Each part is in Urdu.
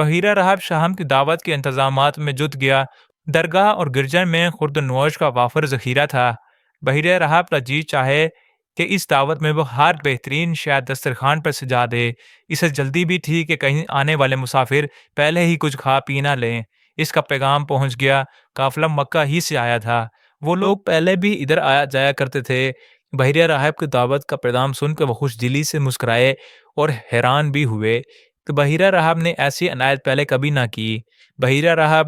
بحیرہ راہب شام کی دعوت کے انتظامات میں جت گیا۔ درگاہ اور گرجا میں خورد و نوش کا وافر ذخیرہ تھا۔ بحیرہ راہب کا جی چاہے کہ اس دعوت میں وہ ہر بہترین شاید دسترخوان پر سجا دے۔ اسے جلدی بھی تھی کہ کہیں آنے والے مسافر پہلے ہی کچھ کھا پی نہ لیں۔ اس کا پیغام پہنچ گیا۔ قافلہ مکہ ہی سے آیا تھا۔ وہ لوگ پہلے بھی ادھر آیا جایا کرتے تھے۔ بحیرہ راہب کی دعوت کا پیغام سن کے وہ خوش دلی سے مسکرائے اور حیران بھی ہوئے کہ بحیرہ راہب نے ایسی عنایت پہلے کبھی نہ کی۔ بحیرہ راہب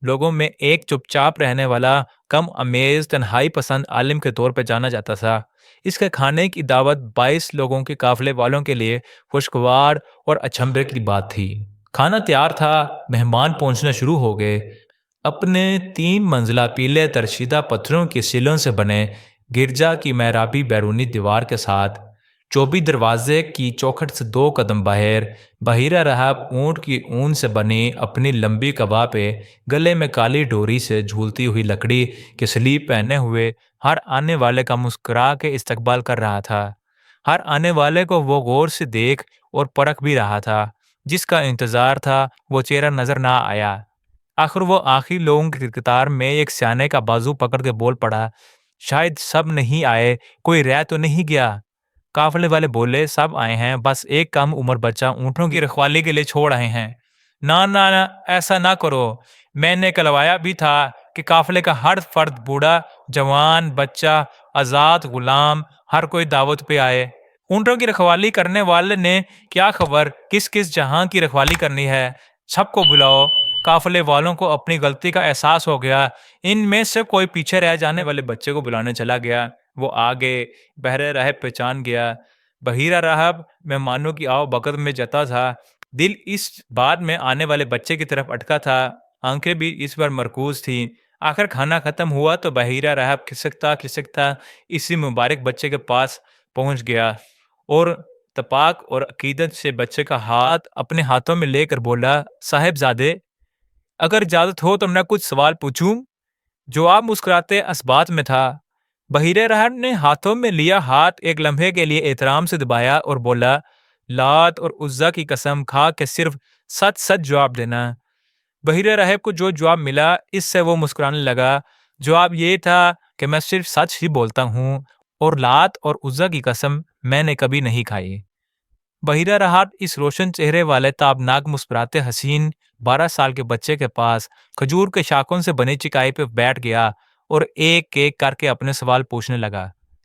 لوگوں میں ایک چپ چاپ رہنے والا، کم امیز، تنہائی پسند عالم کے طور پہ جانا جاتا تھا۔ اس کے کھانے کی دعوت 22 لوگوں کے قافلے والوں کے لیے خوشگوار اور اچنبھے کی بات تھی۔ کھانا تیار تھا، مہمان پہنچنا شروع ہو گئے۔ اپنے 3 منزلہ پیلے ترشیدہ پتھروں کی سلوں سے بنے گرجا کی محرابی بیرونی دیوار کے ساتھ چوبی دروازے کی چوکھٹ سے 2 قدم باہر، بحیرہ راہب اونٹ کی اون سے بنی اپنی لمبی قبا پہ گلے میں کالی ڈوری سے جھولتی ہوئی لکڑی کے سلیب پہنے ہوئے ہر آنے والے کا مسکرا کے استقبال کر رہا تھا۔ ہر آنے والے کو وہ غور سے دیکھ اور پرکھ بھی رہا تھا۔ جس کا انتظار تھا وہ چہرہ نظر نہ آیا۔ آخر وہ آخری لوگوں کی قطار میں ایک سیانے کا بازو پکڑ کے بول پڑا، شاید سب نہیں آئے، کوئی رہ تو نہیں گیا؟ قافلے والے بولے، سب آئے ہیں، بس ایک کم عمر بچہ اونٹوں کی رکھوالی کے لیے چھوڑ آئے ہیں۔ نہ ایسا نہ کرو، میں نے کلوایا بھی تھا کہ قافلے کا ہر فرد، بوڑھا، جوان، بچہ، آزاد، غلام، ہر کوئی دعوت پہ آئے۔ اونٹوں کی رکھوالی کرنے والے نے کیا خبر کس کس جہاں کی رکھوالی کرنی ہے، سب کو بلاؤ۔ قافلے والوں کو اپنی غلطی کا احساس ہو گیا۔ ان میں سے کوئی پیچھے رہ جانے والے بچے کو بلانے چلا گیا۔ وہ آگے بحیرہ راہب پہچان گیا۔ بحیرہ راہب مہمانوں کی آؤ بھگت میں جتا تھا۔ دل اس بعد میں آنے والے بچے کی طرف اٹکا تھا، آنکھیں بھی اس پر مرکوز تھیں۔ آخر کھانا ختم ہوا تو بحیرہ راہب کھسکتا اسی مبارک بچے کے پاس پہنچ گیا اور تپاک اور عقیدت سے بچے کا ہاتھ اپنے ہاتھوں میں لے کر بولا، صاحب زادے، اگر اجازت ہو تو میں کچھ سوال پوچھوں؟ جواب مسکراتے اسبات میں تھا۔ بحیرہ راہب نے ہاتھوں میں لیا ہاتھ ایک لمحے کے لیے احترام سے دبایا اور بولا، لات اور عزا کی قسم کھا کے صرف سچ سچ جواب دینا۔ بحیرہ راہب کو جو جواب ملا اس سے وہ مسکرانے لگا۔ جواب یہ تھا کہ میں صرف سچ ہی بولتا ہوں اور لات اور عزا کی قسم میں نے کبھی نہیں کھائی۔ بحیرہ راہب اس روشن چہرے والے تابناک مسکراتے حسین 12 سال کے بچے کے پاس کھجور کے شاخوں سے بنی چکائی پہ بیٹھ گیا اور ایک ایک کر کے اپنے سوال پوچھنے لگا۔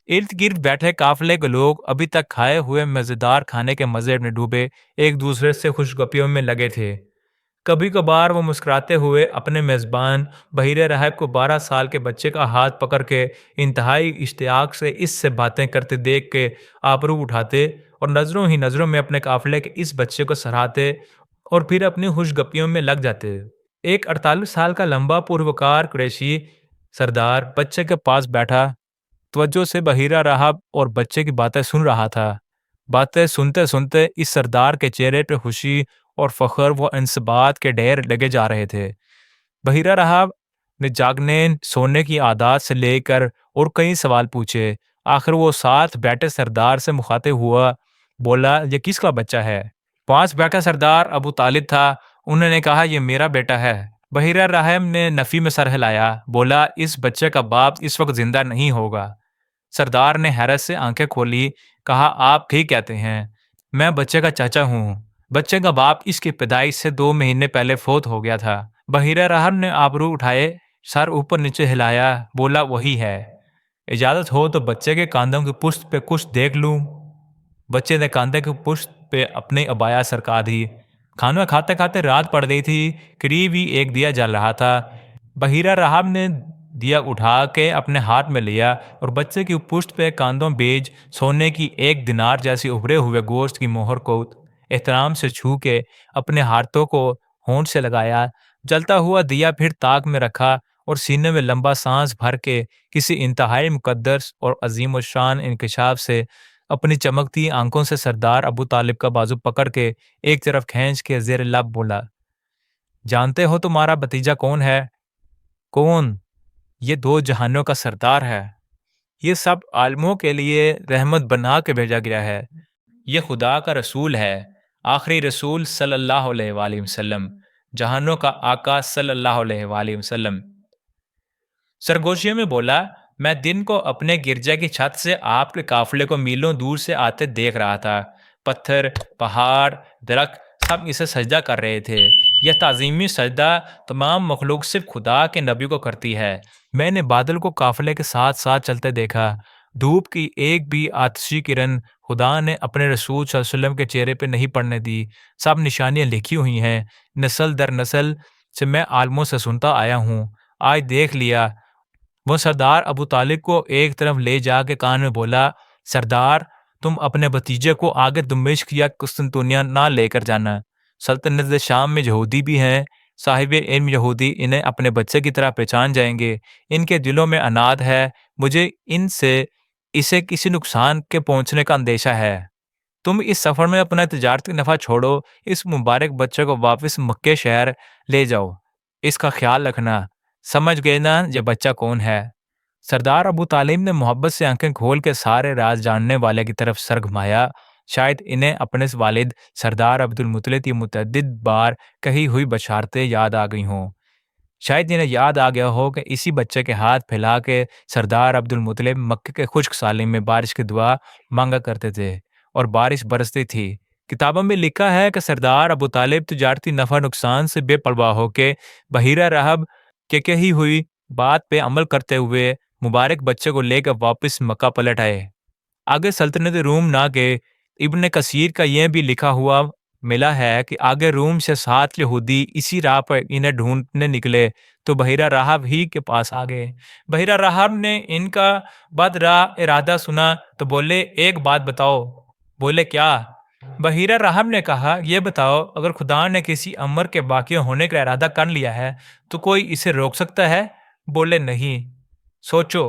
ارد گرد بیٹھے قافلے کے لوگ ابھی تک کھائے ہوئے مزیدار کھانے کے مزے میں ڈوبے ایک دوسرے سے خوش گپیوں میں لگے تھے۔ کبھی کبھار وہ مسکراتے ہوئے اپنے میزبان بحیرہ راہب کو 12 سال کے بچے کا ہاتھ پکڑ کے انتہائی اشتیاق سے اس سے باتیں کرتے دیکھ کے آبرو اٹھاتے اور نظروں ہی نظروں میں اپنے قافلے کے اس بچے کو سراہتے اور پھر اپنی خوش گپیوں میں لگ جاتے۔ ایک 48 سال کا لمبا پروکار قریشی سردار بچے کے پاس بیٹھا توجہ سے بحیرہ راہب اور بچے کی باتیں سن رہا تھا۔ باتیں سنتے سنتے اس سردار کے چہرے پہ خوشی اور فخر و انصبات کے ڈھیر لگے جا رہے تھے۔ بحیرہ راہب نے جاگنے سونے کی عادات سے لے کر اور کئی سوال پوچھے۔ آخر وہ ساتھ بیٹھے سردار سے مخاطب ہوا، بولا، یہ کس کا بچہ ہے؟ پاس بیٹھا سردار ابو طالب تھا۔ انہوں نے کہا، یہ میرا بیٹا ہے۔ بحیرہ راہب نے نفی میں سر ہلایا، بولا، اس بچے کا باپ اس وقت زندہ نہیں ہوگا۔ سردار نے حیرت سے آنکھیں کھولی، کہا، آپ ٹھیک کہتے ہیں، میں بچے کا چاچا ہوں۔ بچے کا باپ اس کی پیدائش سے 2 مہینے پہلے فوت ہو گیا تھا۔ بحیرہ راہب نے آبرو اٹھائے، سر اوپر نیچے ہلایا، بولا، وہی ہے۔ اجازت ہو تو بچے کے کاندھوں کی پشت پہ کچھ دیکھ لوں؟ بچے نے کاندھے کی پشت پہ اپنی عبایا سرکا دی۔ کھانا کھاتے کھاتے رات پڑ گئی تھی، قریب ہی ایک دیا جل رہا تھا۔ بحیرہ راہب نے دیا اٹھا کے اپنے ہاتھ میں لیا اور بچے کی پشت پہ کاندھوں بیج سونے کی 1 دینار جیسی ابھرے ہوئے گوشت کی مہر کو احترام سے چھو کے اپنے ہاتھوں کو ہونٹ سے لگایا۔ جلتا ہوا دیا پھر طاق میں رکھا اور سینے میں لمبا سانس بھر کے کسی انتہائی مقدس اور عظیم الشان انکشاف سے اپنی چمکتی آنکھوں سے سردار ابو طالب کا بازو پکڑ کے ایک طرف کھینچ کے زیر لب بولا، جانتے ہو تمہارا بھتیجا کون ہے؟ کون؟ یہ 2 جہانوں کا سردار ہے۔ یہ سب عالموں کے لیے رحمت بنا کے بھیجا گیا ہے۔ یہ خدا کا رسول ہے۔ آخری رسول صلی اللہ علیہ وآلہ وسلم، جہانوں کا آقا صلی اللہ علیہ وآلہ وسلم سرگوشیوں میں بولا، میں دن کو اپنے گرجا کی چھت سے آپ کے قافلے کو میلوں دور سے آتے دیکھ رہا تھا۔ پتھر، پہاڑ، درخت سب اسے سجدہ کر رہے تھے۔ یہ تعظیمی سجدہ تمام مخلوق صرف خدا کے نبی کو کرتی ہے۔ میں نے بادل کو قافلے کے ساتھ ساتھ چلتے دیکھا۔ دھوپ کی ایک بھی آتشی کرن خدا نے اپنے رسول صلی اللہ علیہ وسلم کے چہرے پہ نہیں پڑنے دی۔ سب نشانیاں لکھی ہوئی ہیں، نسل در نسل سے میں عالموں سے سنتا آیا ہوں۔ آج دیکھ لیا۔ وہ سردار ابو طالب کو ایک طرف لے جا کے کان میں بولا، سردار تم اپنے بھتیجے کو آگے دمشق یا قسطنطنیہ نہ لے کر جانا۔ سلطنت شام میں یہودی بھی ہیں، صاحب علم یہودی انہیں اپنے بچے کی طرح پہچان جائیں گے۔ ان کے دلوں میں اناد ہے، مجھے ان سے اسے کسی نقصان کے پہنچنے کا اندیشہ ہے۔ تم اس سفر میں اپنا تجارتی نفع چھوڑو، اس مبارک بچے کو واپس مکے شہر لے جاؤ۔ اس کا خیال رکھنا، سمجھ گئے نا یہ بچہ کون ہے؟ سردار ابو طالب نے محبت سے آنکھیں کھول کے سارے راز جاننے والے کی طرف سر گھمایا۔ شاید انہیں اپنے والد سردار عبد المطلب کی متعدد بار کہی ہوئی بشارتیں یاد آ گئی ہوں۔ شاید انہیں یاد آ گیا ہو کہ اسی بچے کے ہاتھ پھیلا کے سردار عبد المطلب مکے کے خشک سالی میں بارش کی دعا مانگا کرتے تھے اور بارش برستی تھی۔ کتابوں میں لکھا ہے کہ سردار ابو طالب تجارتی نفع نقصان سے بے پرواہ ہو کے بحیرہ رحب کہ کہی ہوئی بات پہ عمل کرتے ہوئے مبارک بچے کو لے کر واپس مکہ پلٹ آئے۔ آگے سلطنت روم نہ گئے۔ ابن کثیر کا یہ بھی لکھا ہوا ملا ہے کہ آگے روم سے 7 یہودی اسی راہ پر انہیں ڈھونڈنے نکلے تو بحیرہ راہب ہی کے پاس آ گئے۔ بحیرہ راہب نے ان کا بد راہ ارادہ سنا تو بولے، ایک بات بتاؤ۔ بولے، کیا؟ بحیرہ راہب نے کہا، یہ بتاؤ، اگر خدا نے کسی امر کے باقی ہونے کا ارادہ کر لیا ہے تو کوئی اسے روک سکتا ہے؟ بولے، نہیں۔ سوچو۔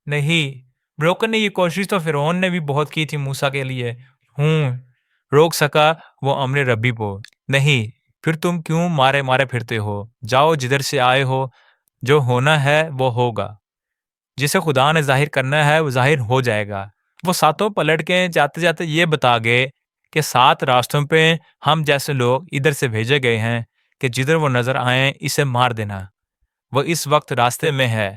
نہیں۔ روکنے کی کوشش تو فرعون نے بھی بہت کی تھی موسیٰ کے لیے۔ روک سکا وہ امر ربی کو؟ نہیں۔ پھر تم کیوں مارے مارے پھرتے ہو؟ جاؤ جدھر سے آئے ہو، جو ہونا ہے وہ ہوگا، جسے خدا نے ظاہر کرنا ہے وہ ظاہر ہو جائے گا۔ وہ ساتوں پلٹ کے جاتے جاتے یہ بتا گئے کہ 7 راستوں پہ ہم جیسے لوگ ادھر سے بھیجے گئے ہیں کہ جدھر وہ نظر آئیں اسے مار دینا۔ وہ اس وقت راستے میں ہے۔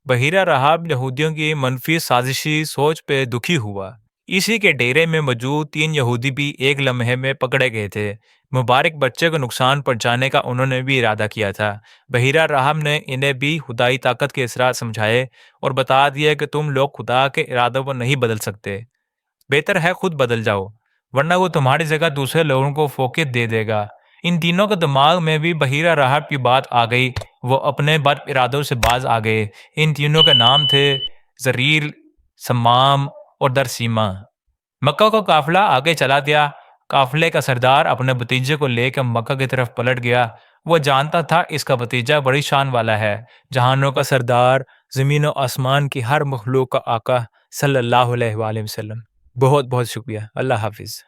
بحیرہ راہب یہودیوں کی منفی سازشی سوچ پہ دکھی ہوا۔ اسی کے ڈیرے میں موجود 3 یہودی بھی ایک لمحے میں پکڑے گئے تھے۔ مبارک بچے کو نقصان پہنچانے کا انہوں نے بھی ارادہ کیا تھا۔ بحیرہ راہب نے انہیں بھی خدائی طاقت کے اسرار سمجھائے اور بتا دیا کہ تم لوگ خدا کے ارادوں کو نہیں بدل سکتے، بہتر ہے خود بدل جاؤ، ورنہ وہ تمہاری جگہ دوسرے لوگوں کو فوقیت دے دے گا۔ ان تینوں کے دماغ میں بھی بحیرہ راہب کی بات آ گئی۔ وہ اپنے بد ارادوں سے باز آ گئے۔ ان تینوں کے نام تھے زریل، سمام اور درسیما۔ مکہ کا قافلہ آگے چلا گیا۔ قافلے کا سردار اپنے بھتیجے کو لے کر مکہ کی طرف پلٹ گیا۔ وہ جانتا تھا اس کا بھتیجا بڑی شان والا ہے، جہانوں کا سردار، زمین و آسمان کی ہر مخلوق کا آقا صلی اللہ علیہ وآلہ وسلم۔ بہت بہت شکریہ۔ اللہ حافظ۔